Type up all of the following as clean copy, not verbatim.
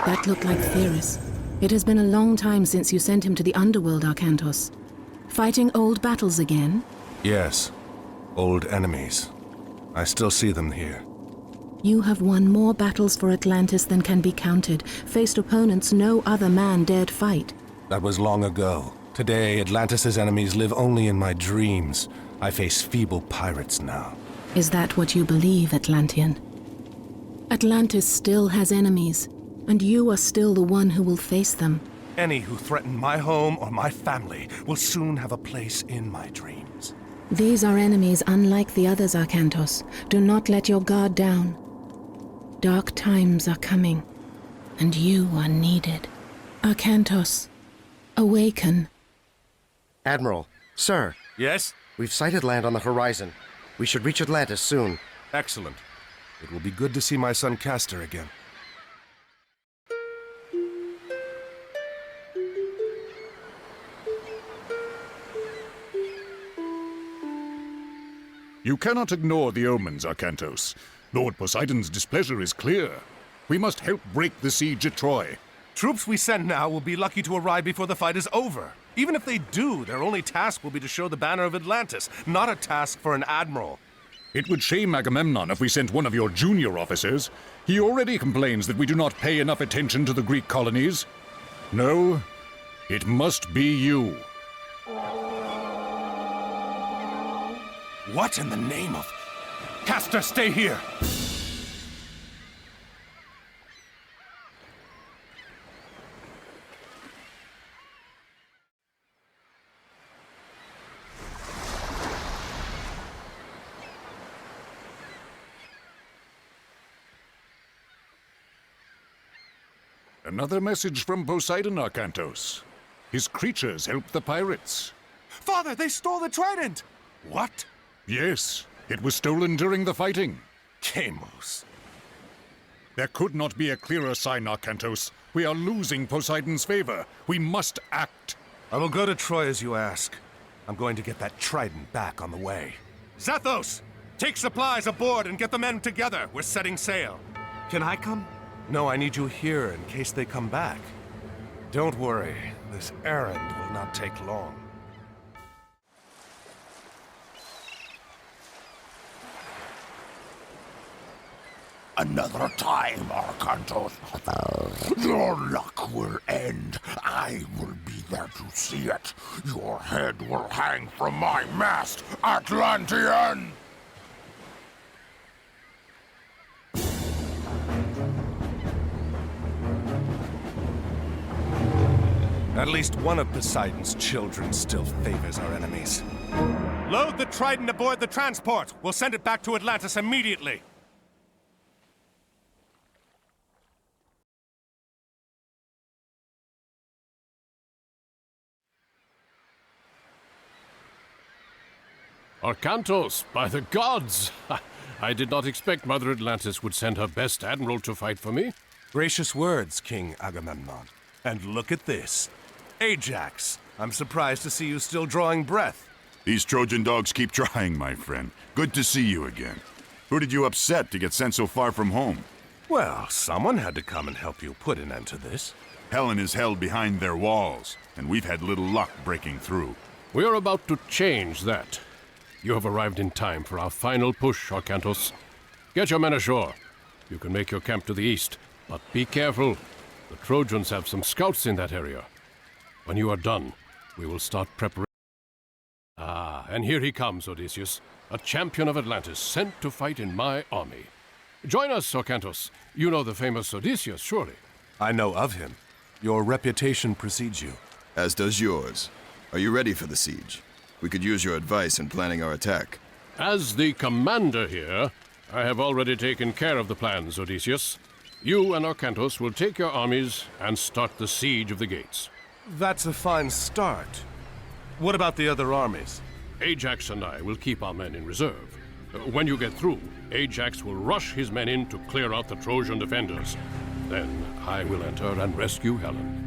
That looked like Theris. It has been a long time since you sent him to the underworld, Arcantos. Fighting old battles again? Yes. Old enemies. I still see them here. You have won more battles for Atlantis than can be counted, faced opponents no other man dared fight. That was long ago. Today, Atlantis' enemies live only in my dreams. I face feeble pirates now. Is that what you believe, Atlantean? Atlantis still has enemies, and you are still the one who will face them. Any who threaten my home or my family will soon have a place in my dreams. These are enemies unlike the others, Arcantos. Do not let your guard down. Dark times are coming, and you are needed. Arcantos, awaken. Admiral, sir. Yes? We've sighted land on the horizon. We should reach Atlantis soon. Excellent. It will be good to see my son Castor again. You cannot ignore the omens, Arcantos. Lord Poseidon's displeasure is clear. We must help break the siege at Troy. Troops we send now will be lucky to arrive before the fight is over. Even if they do, their only task will be to show the banner of Atlantis, not a task for an admiral. It would shame Agamemnon if we sent one of your junior officers. He already complains that we do not pay enough attention to the Greek colonies. No, it must be you. What in the name of... Castor, stay here! Another message from Poseidon, Arcantos. His creatures help the pirates. Father, they stole the trident! What? Yes, it was stolen during the fighting. Chamos. There could not be a clearer sign, Arcantos. We are losing Poseidon's favor. We must act. I will go to Troy as you ask. I'm going to get that trident back on the way. Zathos! Take supplies aboard and get the men together. We're setting sail. Can I come? No, I need you here in case they come back. Don't worry. This errand will not take long. Another time, Arcantos. Your luck will end. I will be there to see it. Your head will hang from my mast, Atlantean! At least one of Poseidon's children still favors our enemies. Load the trident aboard the transport. We'll send it back to Atlantis immediately. Arcantos, by the gods! I did not expect Mother Atlantis would send her best admiral to fight for me. Gracious words, King Agamemnon. And look at this. Ajax, I'm surprised to see you still drawing breath. These Trojan dogs keep trying, my friend. Good to see you again. Who did you upset to get sent so far from home? Well, someone had to come and help you put an end to this. Helen is held behind their walls, and we've had little luck breaking through. We are about to change that. You have arrived in time for our final push, Arcantos. Get your men ashore. You can make your camp to the east, but be careful. The Trojans have some scouts in that area. When you are done, we will start preparation. Ah, and here he comes, Odysseus, a champion of Atlantis, sent to fight in my army. Join us, Arcantos. You know the famous Odysseus, surely. I know of him. Your reputation precedes you. As does yours. Are you ready for the siege? We could use your advice in planning our attack. As the commander here, I have already taken care of the plans, Odysseus. You and Arcantos will take your armies and start the siege of the gates. That's a fine start. What about the other armies? Ajax and I will keep our men in reserve. When you get through, Ajax will rush his men in to clear out the Trojan defenders. Then I will enter and rescue Helen.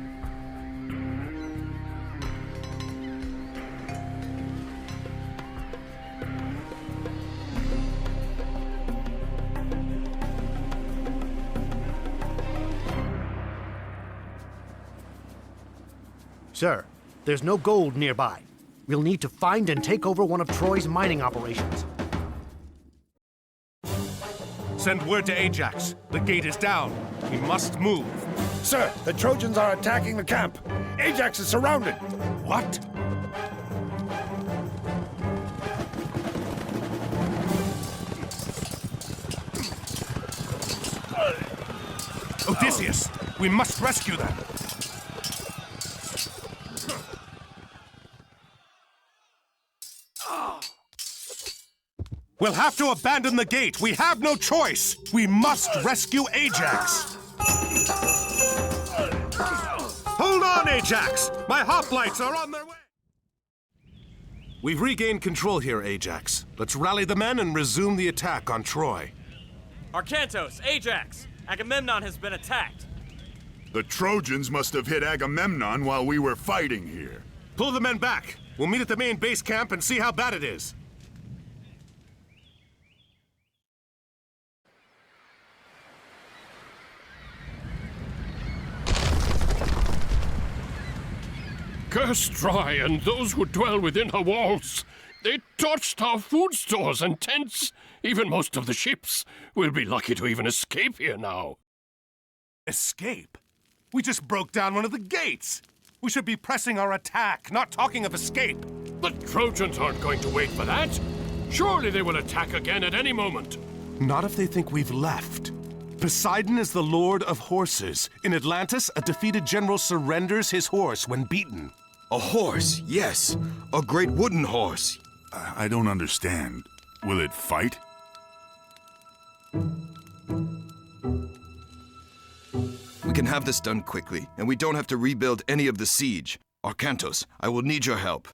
Sir, there's no gold nearby. We'll need to find and take over one of Troy's mining operations. Send word to Ajax. The gate is down. We must move. Sir, the Trojans are attacking the camp. Ajax is surrounded. What? Odysseus, we must rescue them. We'll have to abandon the gate. We have no choice. We must rescue Ajax. Hold on, Ajax! My hoplites are on their way! We've regained control here, Ajax. Let's rally the men and resume the attack on Troy. Arkantos, Ajax! Agamemnon has been attacked. The Trojans must have hit Agamemnon while we were fighting here. Pull the men back. We'll meet at the main base camp and see how bad it is. Curse Troy and those who dwell within her walls. They torched our food stores and tents. Even most of the ships. We'll be lucky to even escape here now. Escape? We just broke down one of the gates. We should be pressing our attack, not talking of escape. The Trojans aren't going to wait for that. Surely they will attack again at any moment. Not if they think we've left. Poseidon is the lord of horses. In Atlantis, a defeated general surrenders his horse when beaten. A horse, yes. A great wooden horse. I don't understand. Will it fight? We can have this done quickly, and we don't have to rebuild any of the siege. Arkantos, I will need your help.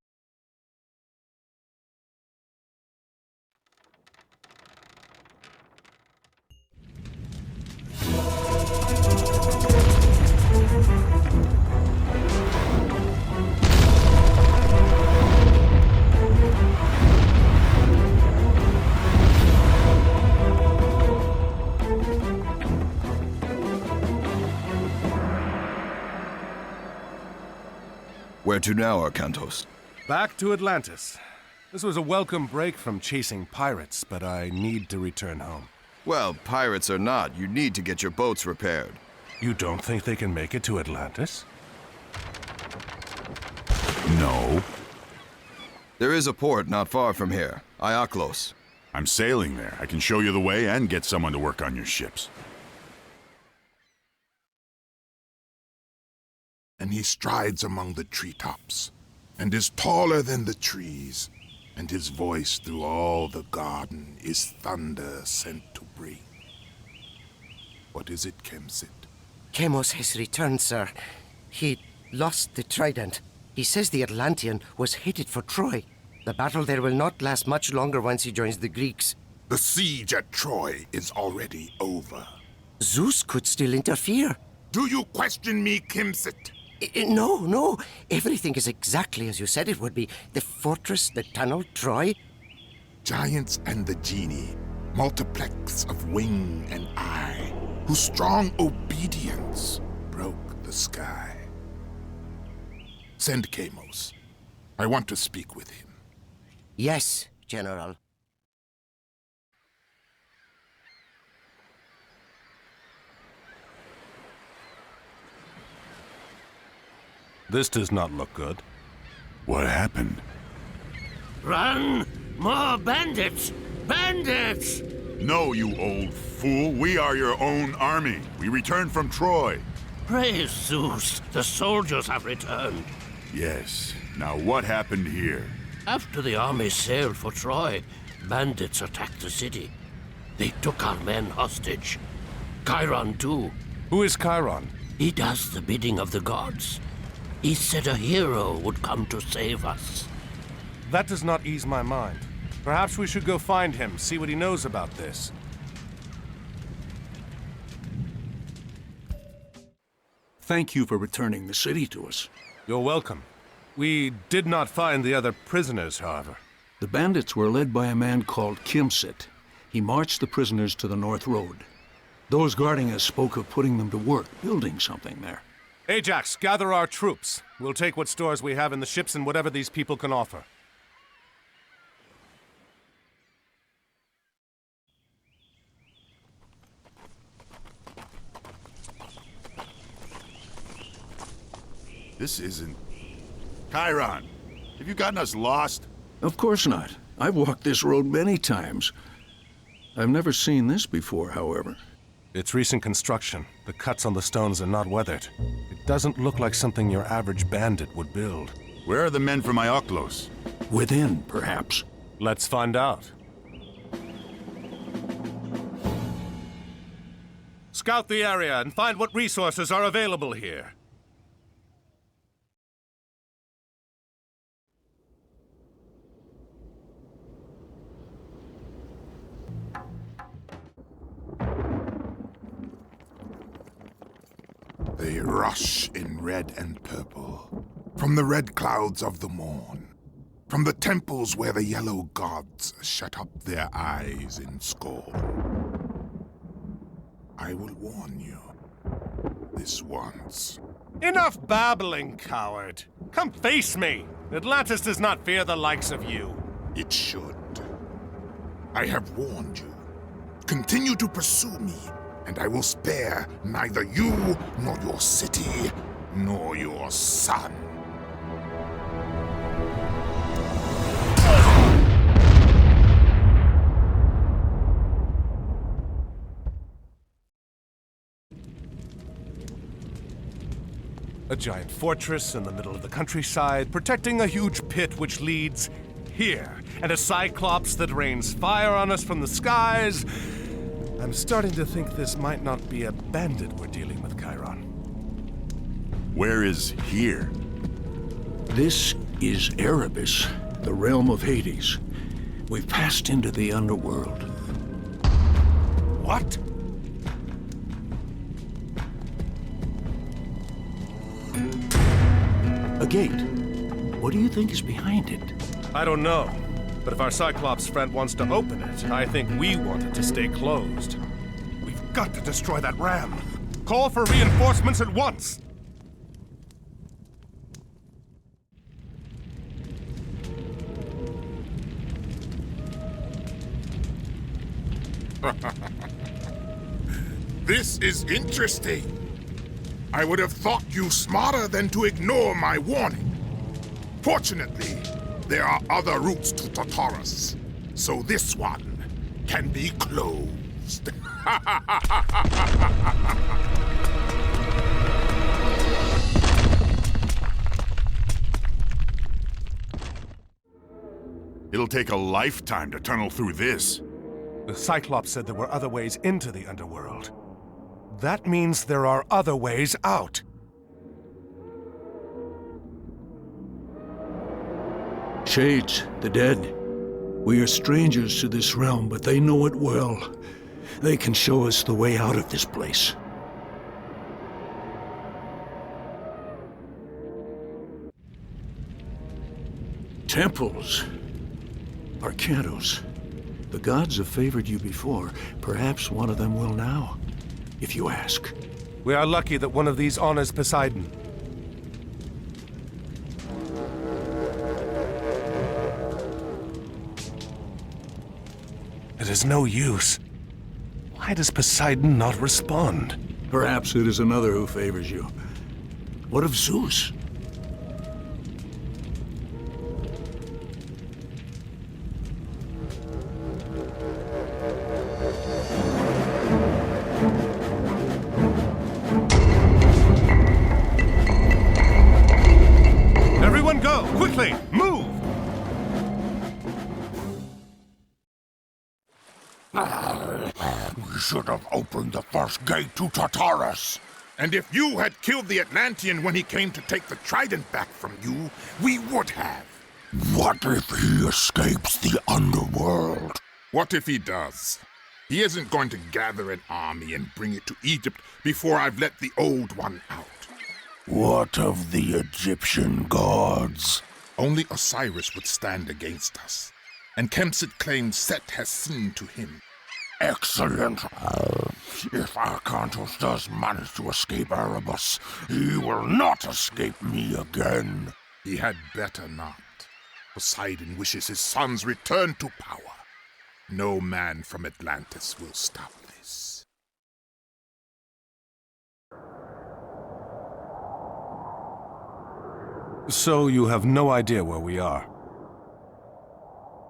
Where to now, Arkantos? Back to Atlantis. This was a welcome break from chasing pirates, but I need to return home. Well, pirates or not, you need to get your boats repaired. You don't think they can make it to Atlantis? No. There is a port not far from here, Iaklos. I'm sailing there. I can show you the way and get someone to work on your ships. And he strides among the treetops, and is taller than the trees, and his voice through all the garden is thunder sent to bring. What is it, Kemsit? Chemos has returned, sir. He lost the trident. He says the Atlantean was headed for Troy. The battle there will not last much longer once he joins the Greeks. The siege at Troy is already over. Zeus could still interfere. Do you question me, Kemsit? No. Everything is exactly as you said it would be. The fortress, the tunnel, Troy. Giants and the genie, multiplex of wing and eye, whose strong obedience broke the sky. Send Chemos. I want to speak with him. Yes, General. This does not look good. What happened? Run! More bandits! Bandits! No, you old fool. We are your own army. We returned from Troy. Praise Zeus! The soldiers have returned. Yes. Now what happened here? After the army sailed for Troy, bandits attacked the city. They took our men hostage. Chiron, too. Who is Chiron? He does the bidding of the gods. He said a hero would come to save us. That does not ease my mind. Perhaps we should go find him, see what he knows about this. Thank you for returning the city to us. You're welcome. We did not find the other prisoners, however. The bandits were led by a man called Kimsit. He marched the prisoners to the North Road. Those guarding us spoke of putting them to work, building something there. Ajax, gather our troops. We'll take what stores we have in the ships and whatever these people can offer. This isn't... Chiron, have you gotten us lost? Of course not. I've walked this road many times. I've never seen this before, however. It's recent construction. The cuts on the stones are not weathered. It doesn't look like something your average bandit would build. Where are the men from Ioklos? Within, perhaps. Let's find out. Scout the area and find what resources are available here. They rush in red and purple, from the red clouds of the morn, from the temples where the yellow gods shut up their eyes in scorn. I will warn you, this once. Enough babbling, coward. Come face me. Atlantis does not fear the likes of you. It should. I have warned you. Continue to pursue me, and I will spare neither you, nor your city, nor your son. A giant fortress in the middle of the countryside, protecting a huge pit which leads here, and a cyclops that rains fire on us from the skies. I'm starting to think this might not be a bandit we're dealing with, Chiron. Where is here? This is Erebus, the realm of Hades. We've passed into the underworld. What? A gate. What do you think is behind it? I don't know. But if our Cyclops friend wants to open it, I think we want it to stay closed. We've got to destroy that ram. Call for reinforcements at once! This is interesting. I would have thought you smarter than to ignore my warning. Fortunately, there are other routes to Tartarus, so this one can be closed. It'll take a lifetime to tunnel through this. The Cyclops said there were other ways into the underworld. That means there are other ways out. Shades, the dead. We are strangers to this realm, but they know it well. They can show us the way out of this place. Temples. Arcantos. The gods have favored you before. Perhaps one of them will now, if you ask. We are lucky that one of these honors Poseidon. It is no use. Why does Poseidon not respond? Perhaps it is another who favors you. What of Zeus? Everyone go! Quickly! Move! We should have opened the first gate to Tartarus. And if you had killed the Atlantean when he came to take the trident back from you, we would have. What if he escapes the underworld? What if he does? He isn't going to gather an army and bring it to Egypt before I've let the old one out. What of the Egyptian gods? Only Osiris would stand against us. And Kemsit claims Set has sinned to him. Excellent. If Arcantos does manage to escape Erebus, he will not escape me again. He had better not. Poseidon wishes his sons return to power. No man from Atlantis will stop this. So you have no idea where we are?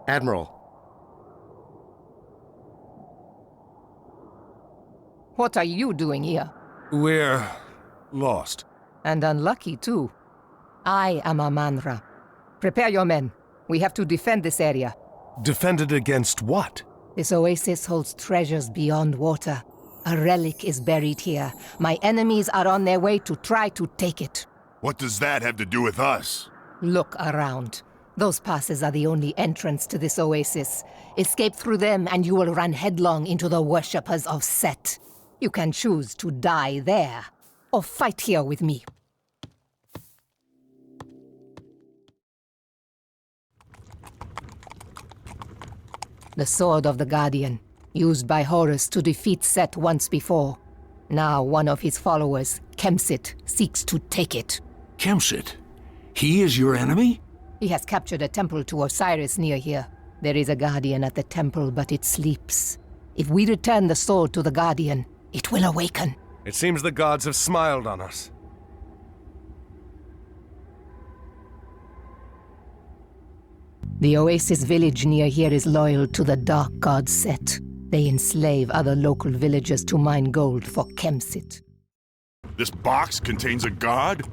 Admiral, What are you doing here? We're lost. And unlucky, too. I am Amanra. Prepare your men. We have to defend this area. Defend it against what? This oasis holds treasures beyond water. A relic is buried here. My enemies are on their way to try to take it. What does that have to do with us? Look around. Those passes are the only entrance to this oasis. Escape through them and you will run headlong into the worshippers of Set. You can choose to die there, or fight here with me. The Sword of the Guardian, used by Horus to defeat Set once before. Now one of his followers, Kemsit, seeks to take it. Kemsit? He is your enemy? He has captured a temple to Osiris near here. There is a Guardian at the temple, but it sleeps. If we return the sword to the Guardian, it will awaken. It seems the gods have smiled on us. The Oasis village near here is loyal to the dark god Set. They enslave other local villagers to mine gold for Kemsit. This box contains a god?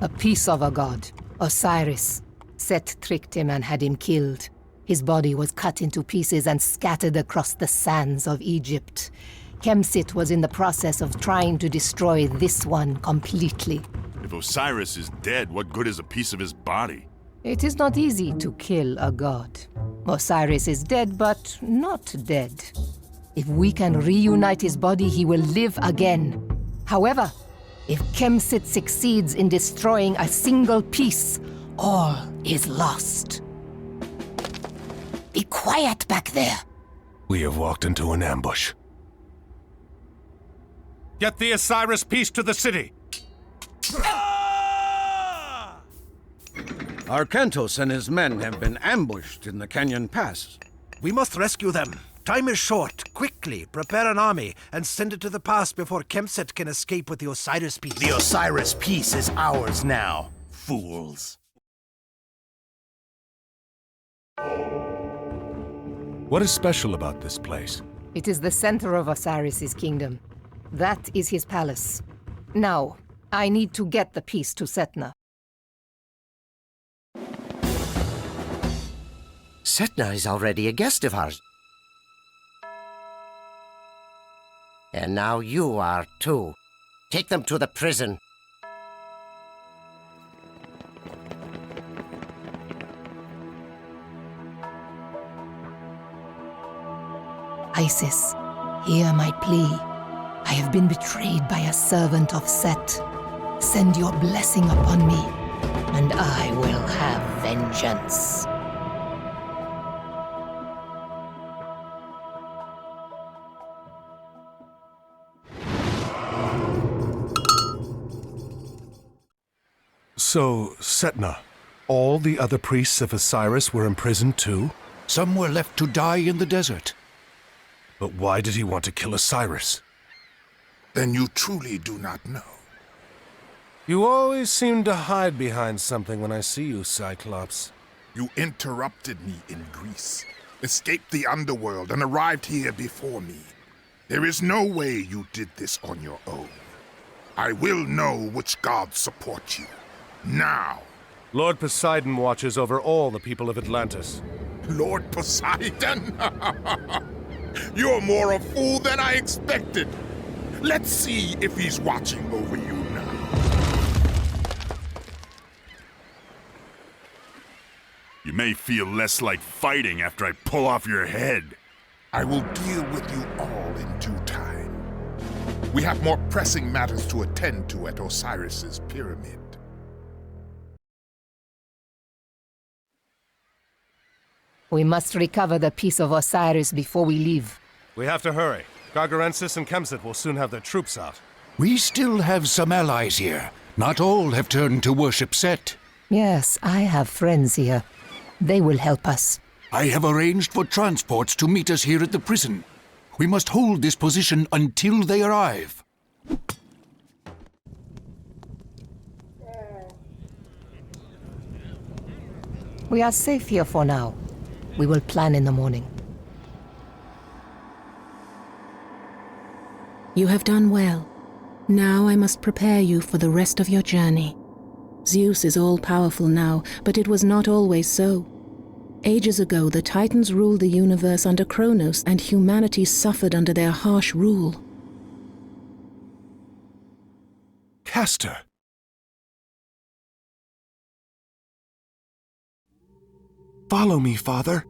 A piece of a god, Osiris. Set tricked him and had him killed. His body was cut into pieces and scattered across the sands of Egypt. Kemsit was in the process of trying to destroy this one completely. If Osiris is dead, what good is a piece of his body? It is not easy to kill a god. Osiris is dead, but not dead. If we can reunite his body, he will live again. However, if Kemsit succeeds in destroying a single piece, all is lost. Be quiet back there. We have walked into an ambush. Get the Osiris piece to the city! Arcantos and his men have been ambushed in the Canyon Pass. We must rescue them. Time is short. Quickly, prepare an army and send it to the pass before Kemsit can escape with the Osiris piece. the Osiris piece is ours now, fools. What is special about this place? It is the center of Osiris's kingdom. That is his palace. Now, I need to get the piece to Setna. Setna is already a guest of ours. And now you are too. Take them to the prison. Isis, hear my plea. I have been betrayed by a servant of Set. Send your blessing upon me, and I will have vengeance. So, Setna, all the other priests of Osiris were imprisoned too? Some were left to die in the desert. But why did he want to kill Osiris? Then you truly do not know. You always seem to hide behind something when I see you, Cyclops. You interrupted me in Greece, escaped the underworld, and arrived here before me. There is no way you did this on your own. I will know which gods support you. Now. Lord Poseidon watches over all the people of Atlantis. Lord Poseidon? You're more a fool than I expected. Let's see if he's watching over you now. You may feel less like fighting after I pull off your head. I will deal with you all in due time. We have more pressing matters to attend to at Osiris's pyramid. We must recover the piece of Osiris before we leave. We have to hurry. Gargarensis and Kemsit will soon have their troops out. We still have some allies here. Not all have turned to worship Set. Yes, I have friends here. They will help us. I have arranged for transports to meet us here at the prison. We must hold this position until they arrive. We are safe here for now. We will plan in the morning. You have done well. Now I must prepare you for the rest of your journey. Zeus is all-powerful now, but it was not always so. Ages ago, the Titans ruled the universe under Kronos, and humanity suffered under their harsh rule. Castor! Follow me, Father.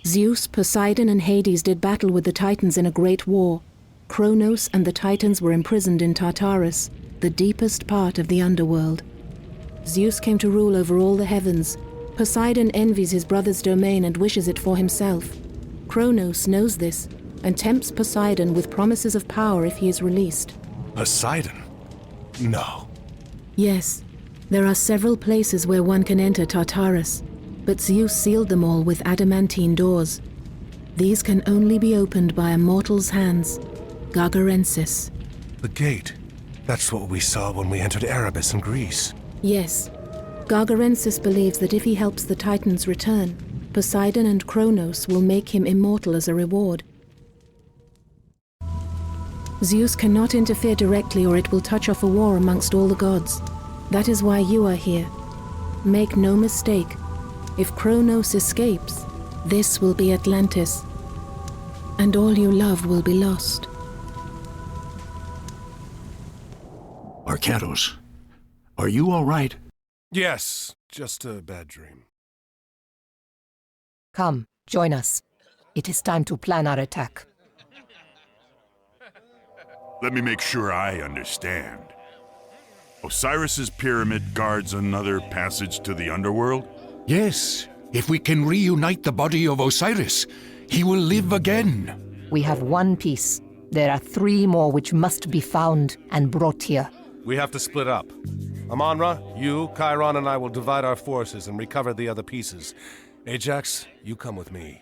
Zeus, Poseidon, and Hades did battle with the Titans in a great war. Kronos and the Titans were imprisoned in Tartarus, the deepest part of the underworld. Zeus came to rule over all the heavens. Poseidon envies his brother's domain and wishes it for himself. Kronos knows this and tempts Poseidon with promises of power if he is released. Poseidon? No. Yes, there are several places where one can enter Tartarus, but Zeus sealed them all with adamantine doors. These can only be opened by a mortal's hands. Gargarensis. The gate. That's what we saw when we entered Erebus in Greece. Yes. Gargarensis believes that if he helps the Titans return, Poseidon and Kronos will make him immortal as a reward. Zeus cannot interfere directly or it will touch off a war amongst all the gods. That is why you are here. Make no mistake. If Kronos escapes, this will be Atlantis. And all you love will be lost. Arcantos, are you all right? Yes, just a bad dream. Come, join us. It is time to plan our attack. Let me make sure I understand. Osiris's pyramid guards another passage to the underworld? Yes. If we can reunite the body of Osiris, he will live again. We have one piece. There are 3 more which must be found and brought here. We have to split up. Amonra, you, Chiron, and I will divide our forces and recover the other pieces. Ajax, you come with me.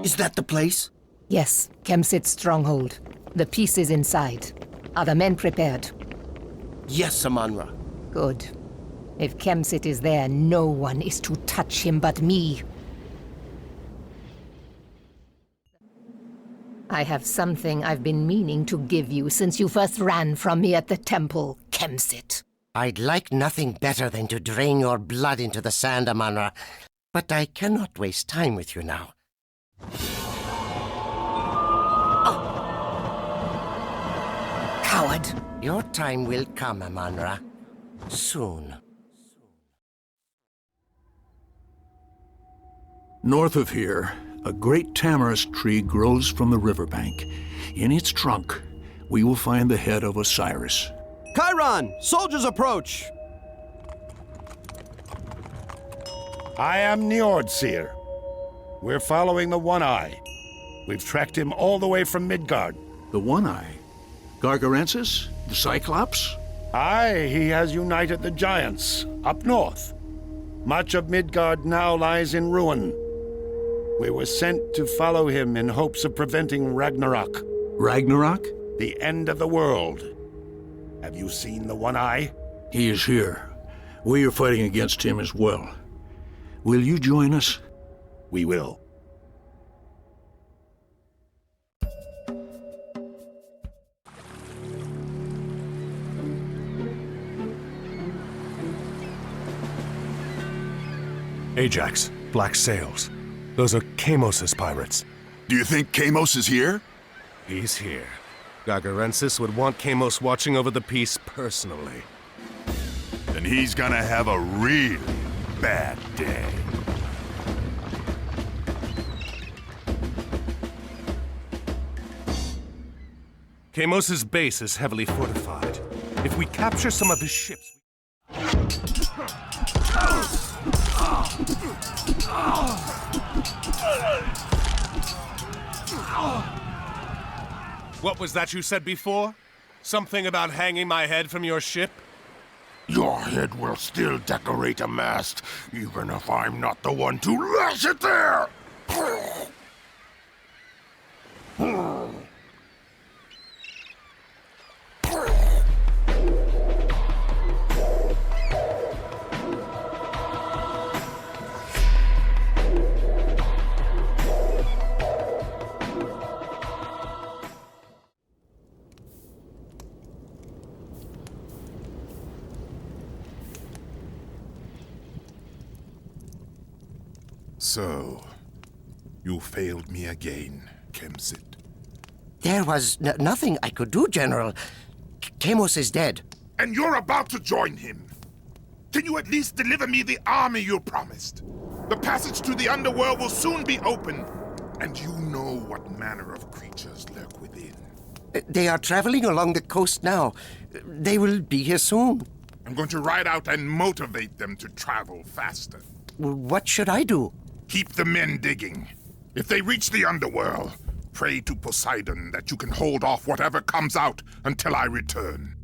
Is that the place? Yes, Kemsit's stronghold. The piece is inside. Are the men prepared? Yes, Amonra. Good. If Kemsit is there, no one is to touch him but me. I have something I've been meaning to give you since you first ran from me at the temple, Kemsit. I'd like nothing better than to drain your blood into the sand, Amonra. But I cannot waste time with you now. Coward! Your time will come, Amonra. Soon. North of here, a great tamarisk tree grows from the riverbank. In its trunk, we will find the head of Osiris. Chiron! Soldiers approach! I am Njordseer. We're following the One-Eye. We've tracked him all the way from Midgard. The One-Eye? Gargarensis? The Cyclops? Aye, he has united the giants, up north. Much of Midgard now lies in ruin. We were sent to follow him in hopes of preventing Ragnarok. Ragnarok? The end of the world. Have you seen the One-Eye? He is here. We are fighting against him as well. Will you join us? We will. Ajax, black sails. Those are Kamos's pirates. Do you think Kamos is here? He's here. Gargarensis would want Kamos watching over the peace personally. Then he's gonna have a really bad day. Kamos's base is heavily fortified. If we capture some of his ships... What was that you said before? Something about hanging my head from your ship? Your head will still decorate a mast, even if I'm not the one to lash it there! So, you failed me again, Kemsit. There was nothing I could do, General. Kamos is dead. And you're about to join him. Can you at least deliver me the army you promised? The passage to the underworld will soon be open, and you know what manner of creatures lurk within. They are traveling along the coast now. They will be here soon. I'm going to ride out and motivate them to travel faster. What should I do? Keep the men digging. If they reach the underworld, pray to Poseidon that you can hold off whatever comes out until I return.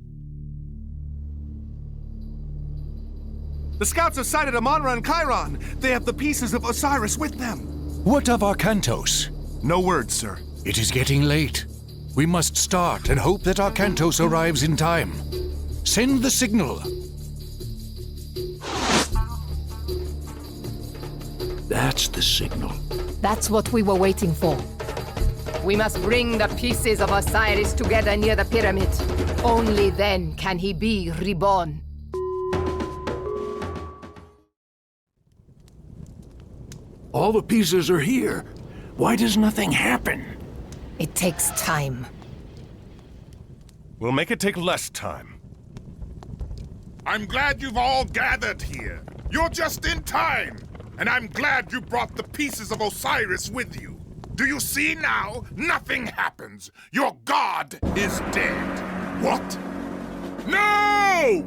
The scouts have sighted Amonra and Chiron. They have the pieces of Osiris with them. What of Arkantos? No word, sir. It is getting late. We must start and hope that Arkantos arrives in time. Send the signal. That's the signal. That's what we were waiting for. We must bring the pieces of Osiris together near the pyramid. Only then can he be reborn. All the pieces are here. Why does nothing happen? It takes time. We'll make it take less time. I'm glad you've all gathered here. You're just in time. And I'm glad you brought the pieces of Osiris with you. Do you see now? Nothing happens. Your god is dead. What? No!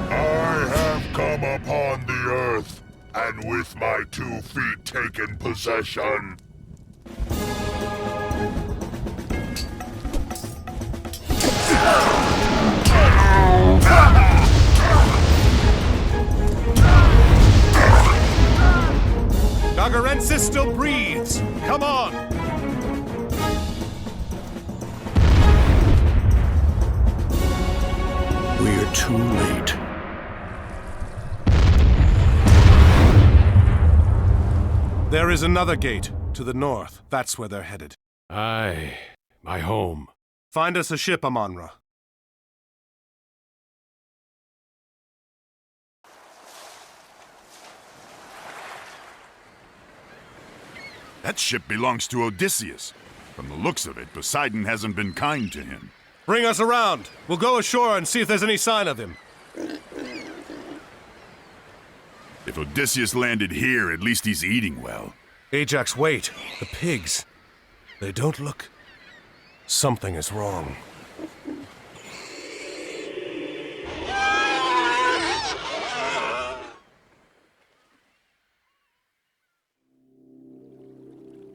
I have come upon the earth, and with my 2 feet taken possession. Gargarensis still breathes. Come on! We're too late. There is another gate to the north. That's where they're headed. Aye, my home. Find us a ship, Amonra. That ship belongs to Odysseus. From the looks of it, Poseidon hasn't been kind to him. Bring us around. We'll go ashore and see if there's any sign of him. If Odysseus landed here, at least he's eating well. Ajax, wait. The pigs. They don't look... Something is wrong.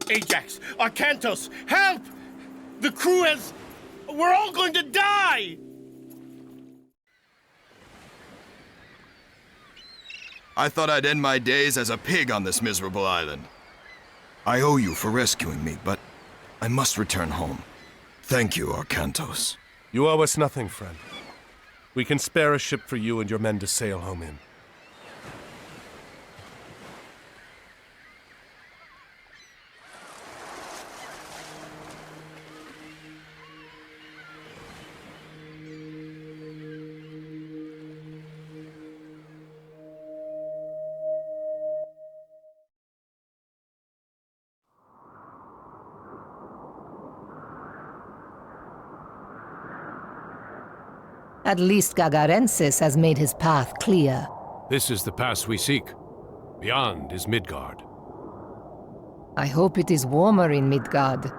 Ajax! Arkantos! Help! The crew has... We're all going to die! I thought I'd end my days as a pig on this miserable island. I owe you for rescuing me, but I must return home. Thank you, Arkantos. You owe us nothing, friend. We can spare a ship for you and your men to sail home in. At least Gagarensis has made his path clear. This is the pass we seek. Beyond is Midgard. I hope it is warmer in Midgard.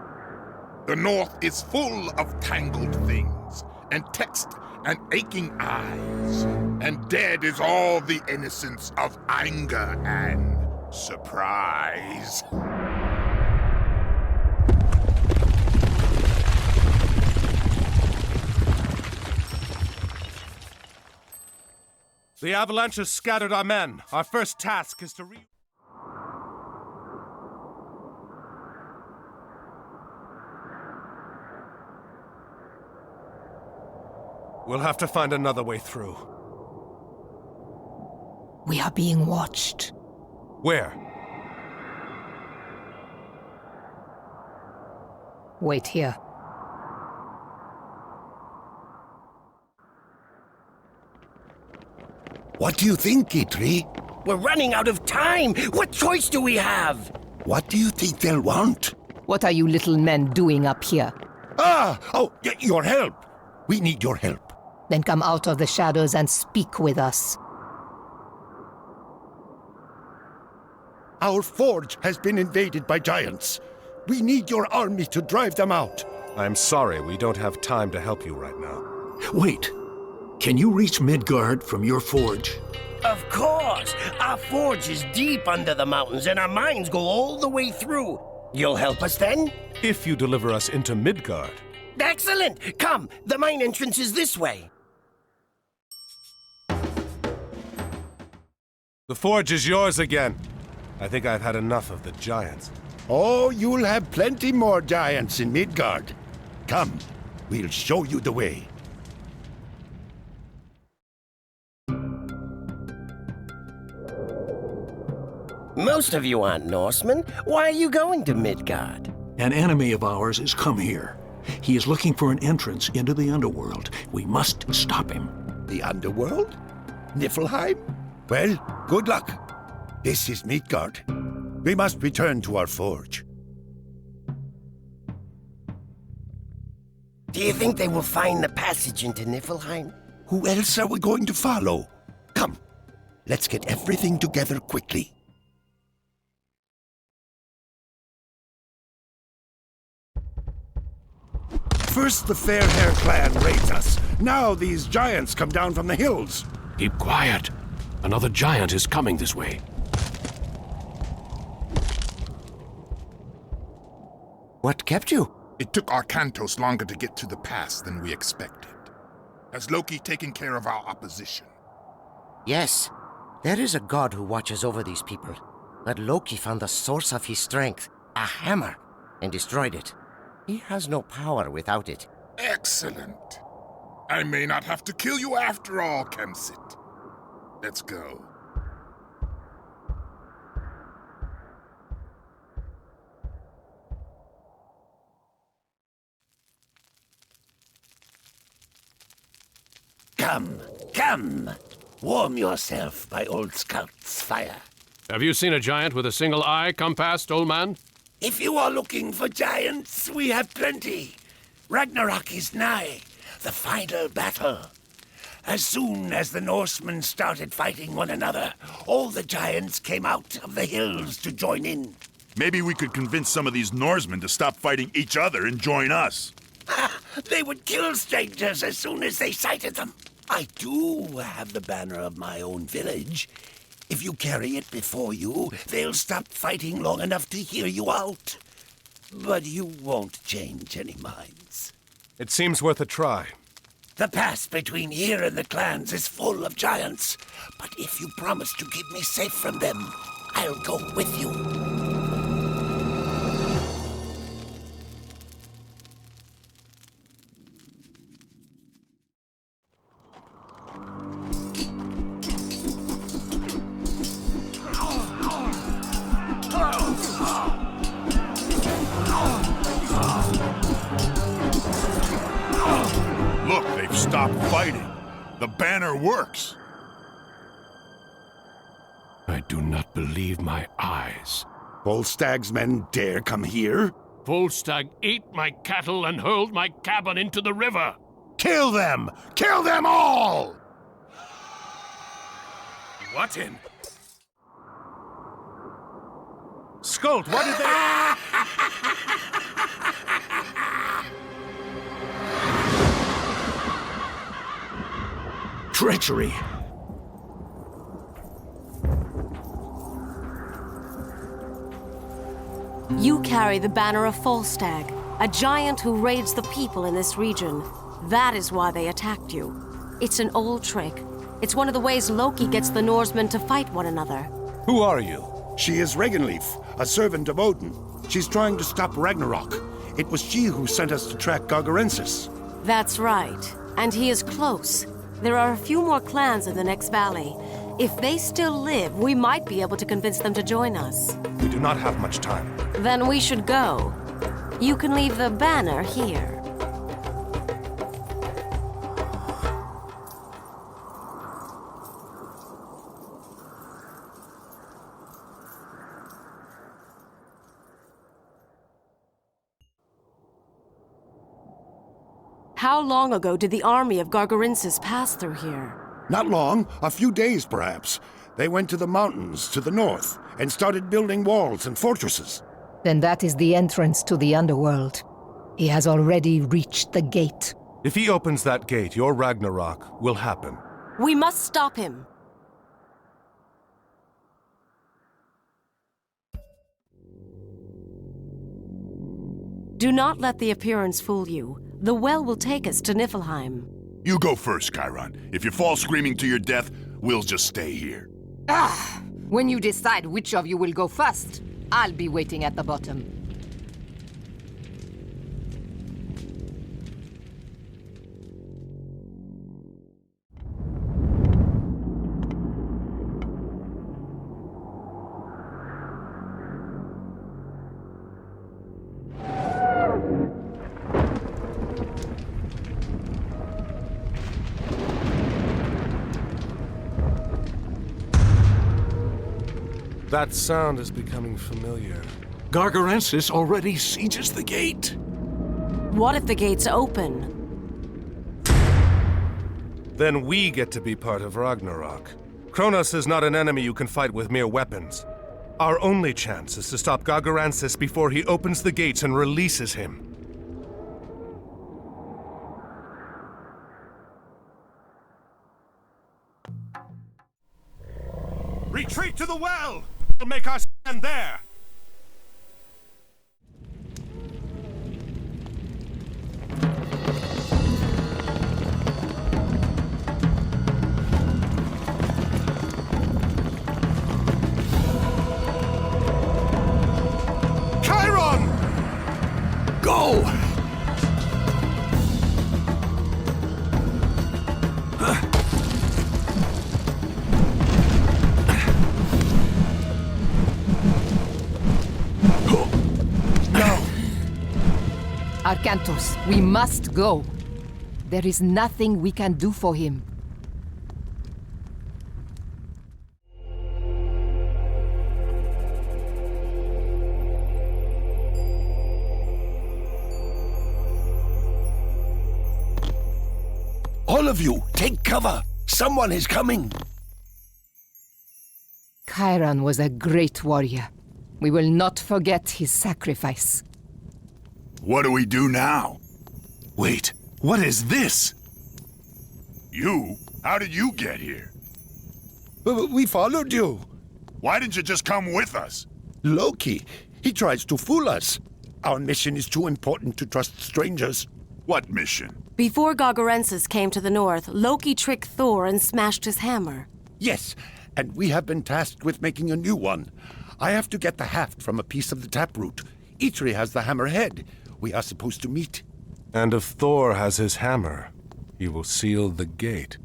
The north is full of tangled things, and text and aching eyes, and dead is all the innocence of anger and surprise. The avalanche has scattered our men. Our first task is to We'll have to find another way through. We are being watched. Where? Wait here. What do you think, Itri? We're running out of time! What choice do we have? What do you think they'll want? What are you little men doing up here? Your help! We need your help. Then come out of the shadows and speak with us. Our forge has been invaded by giants. We need your army to drive them out. I'm sorry, we don't have time to help you right now. Wait. Can you reach Midgard from your forge? Of course! Our forge is deep under the mountains, and our mines go all the way through. You'll help us then? If you deliver us into Midgard. Excellent! Come, the mine entrance is this way. The forge is yours again. I think I've had enough of the giants. Oh, you'll have plenty more giants in Midgard. Come, we'll show you the way. Most of you aren't Norsemen. Why are you going to Midgard? An enemy of ours has come here. He is looking for an entrance into the underworld. We must stop him. The underworld? Niflheim? Well, good luck. This is Midgard. We must return to our forge. Do you think they will find the passage into Niflheim? Who else are we going to follow? Come, let's get everything together quickly. First the Fair-Hair clan raids us. Now these giants come down from the hills. Keep quiet. Another giant is coming this way. What kept you? It took Arkantos longer to get to the pass than we expected. Has Loki taken care of our opposition? Yes. There is a god who watches over these people. But Loki found the source of his strength, a hammer, and destroyed it. He has no power without it. Excellent. I may not have to kill you after all, Kemsit. Let's go. Come. Warm yourself by old Scout's fire. Have you seen a giant with a single eye come past, old man? If you are looking for giants, we have plenty. Ragnarok is nigh, the final battle. As soon as the Norsemen started fighting one another, all the giants came out of the hills to join in. Maybe we could convince some of these Norsemen to stop fighting each other and join us. They would kill strangers as soon as they sighted them. I do have the banner of my own village. If you carry it before you, they'll stop fighting long enough to hear you out. But you won't change any minds. It seems worth a try. The pass between here and the clans is full of giants. But if you promise to keep me safe from them, I'll go with you. Look, they've stopped fighting. The banner works. I do not believe my eyes. Volstag's men dare come here? Volstagg ate my cattle and hurled my cabin into the river. Kill them! Kill them all! What in? Skolt, what did they... Treachery! You carry the banner of Falstag, a giant who raids the people in this region. That is why they attacked you. It's an old trick. It's one of the ways Loki gets the Norsemen to fight one another. Who are you? She is Regenleif, a servant of Odin. She's trying to stop Ragnarok. It was she who sent us to track Gargarensis. That's right. And he is close. There are a few more clans in the next valley. If they still live, we might be able to convince them to join us. We do not have much time. Then we should go. You can leave the banner here. How long ago did the army of Gargarensis pass through here? Not long, a few days perhaps. They went to the mountains to the north and started building walls and fortresses. Then that is the entrance to the underworld. He has already reached the gate. If he opens that gate, your Ragnarok will happen. We must stop him. Do not let the appearance fool you. The well will take us to Niflheim. You go first, Chiron. If you fall screaming to your death, we'll just stay here. When you decide which of you will go first, I'll be waiting at the bottom. That sound is becoming familiar. Gargarensis already sieges the gate. What if the gates open? Then we get to be part of Ragnarok. Kronos is not an enemy you can fight with mere weapons. Our only chance is to stop Gargarensis before he opens the gates and releases him. Retreat to the well! We'll make our stand there! Chiron! Go! Arcantos, we must go. There is nothing we can do for him. All of you, take cover! Someone is coming! Chiron was a great warrior. We will not forget his sacrifice. What do we do now? Wait, what is this? You? How did you get here? We followed you. Why didn't you just come with us? Loki, he tries to fool us. Our mission is too important to trust strangers. What mission? Before Gargarensis came to the north, Loki tricked Thor and smashed his hammer. Yes, and we have been tasked with making a new one. I have to get the haft from a piece of the taproot. Eitri has the hammer head. We are supposed to meet. And if Thor has his hammer, he will seal the gate.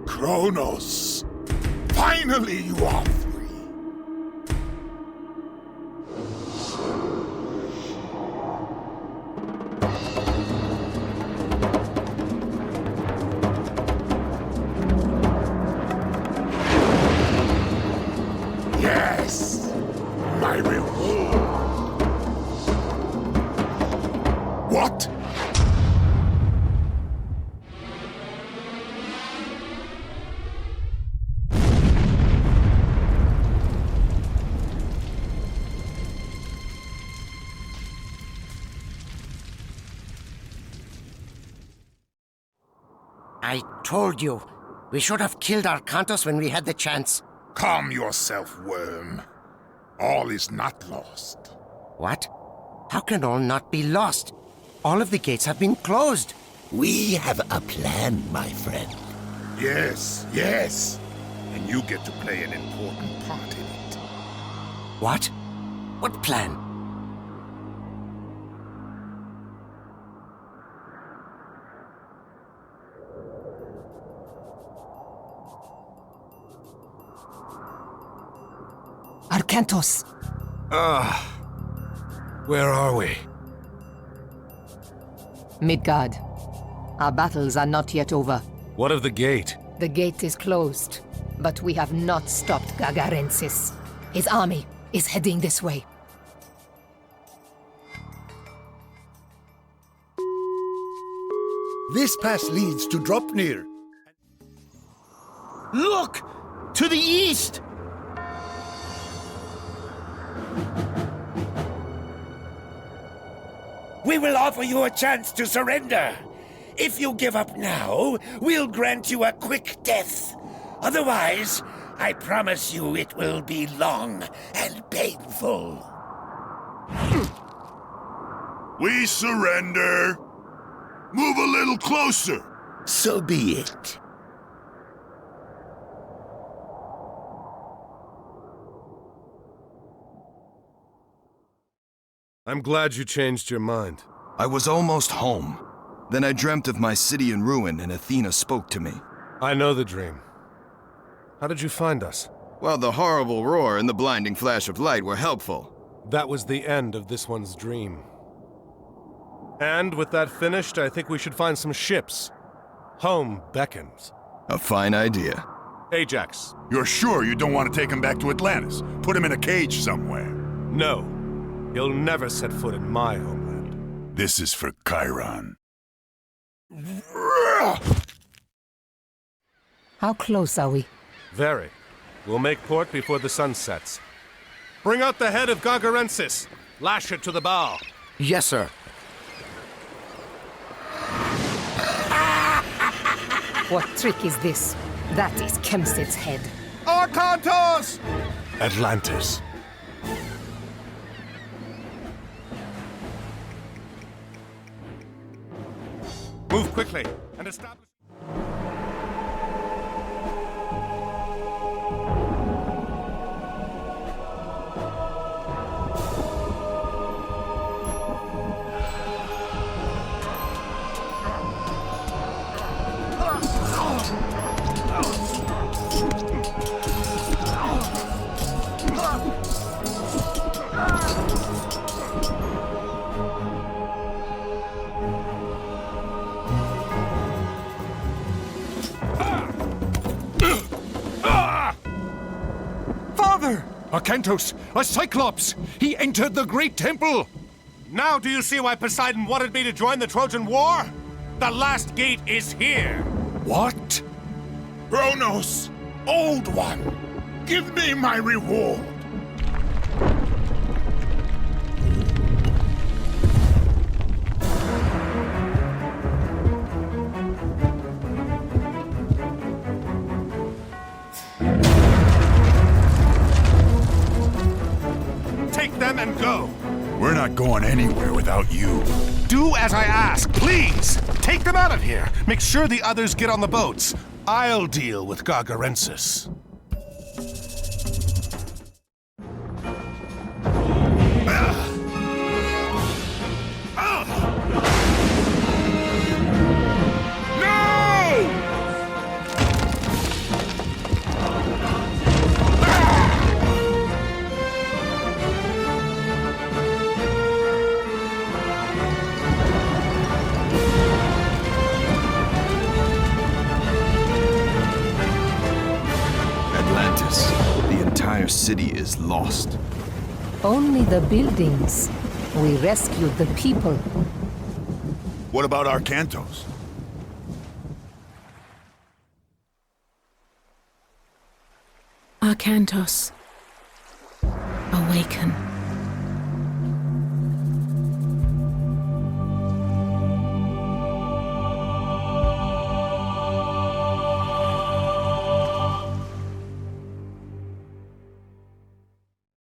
Kronos! Finally you are free! Yes! What? I told you. We should have killed Arcantos when we had the chance. Calm yourself, worm. All is not lost. What? How can all not be lost? All of the gates have been closed. We have a plan, my friend. Yes, yes. And you get to play an important part in it. What? What plan? Arcantos! Where are we? Midgard. Our battles are not yet over. What of the gate? The gate is closed, but we have not stopped Gagarensis. His army is heading this way. This pass leads to Dropnir. Look! To the east! We will offer you a chance to surrender. If you give up now, we'll grant you a quick death. Otherwise, I promise you it will be long and painful. We surrender. Move a little closer. So be it. I'm glad you changed your mind. I was almost home. Then I dreamt of my city in ruin, and Athena spoke to me. I know the dream. How did you find us? Well, the horrible roar and the blinding flash of light were helpful. That was the end of this one's dream. And with that finished, I think we should find some ships. Home beckons. A fine idea. Ajax. You're sure you don't want to take him back to Atlantis? Put him in a cage somewhere? No. He'll never set foot in my homeland. This is for Chiron. How close are we? Very. We'll make port before the sun sets. Bring out the head of Gagarensis. Lash it to the bow. Yes, sir. What trick is this? That is Kemsit's head. Arcantos! Atlantis. Move quickly and establish... Arcantos, a Cyclops! He entered the Great Temple! Now do you see why Poseidon wanted me to join the Trojan War? The last gate is here! What? Kronos, Old One, give me my reward. Take them and go! We're not going anywhere without you. Do as I ask, please! Take them out of here! Make sure the others get on the boats. I'll deal with Gagarensis. The entire city is lost. Only the buildings. We rescued the people. What about Arcantos? Arcantos, awaken.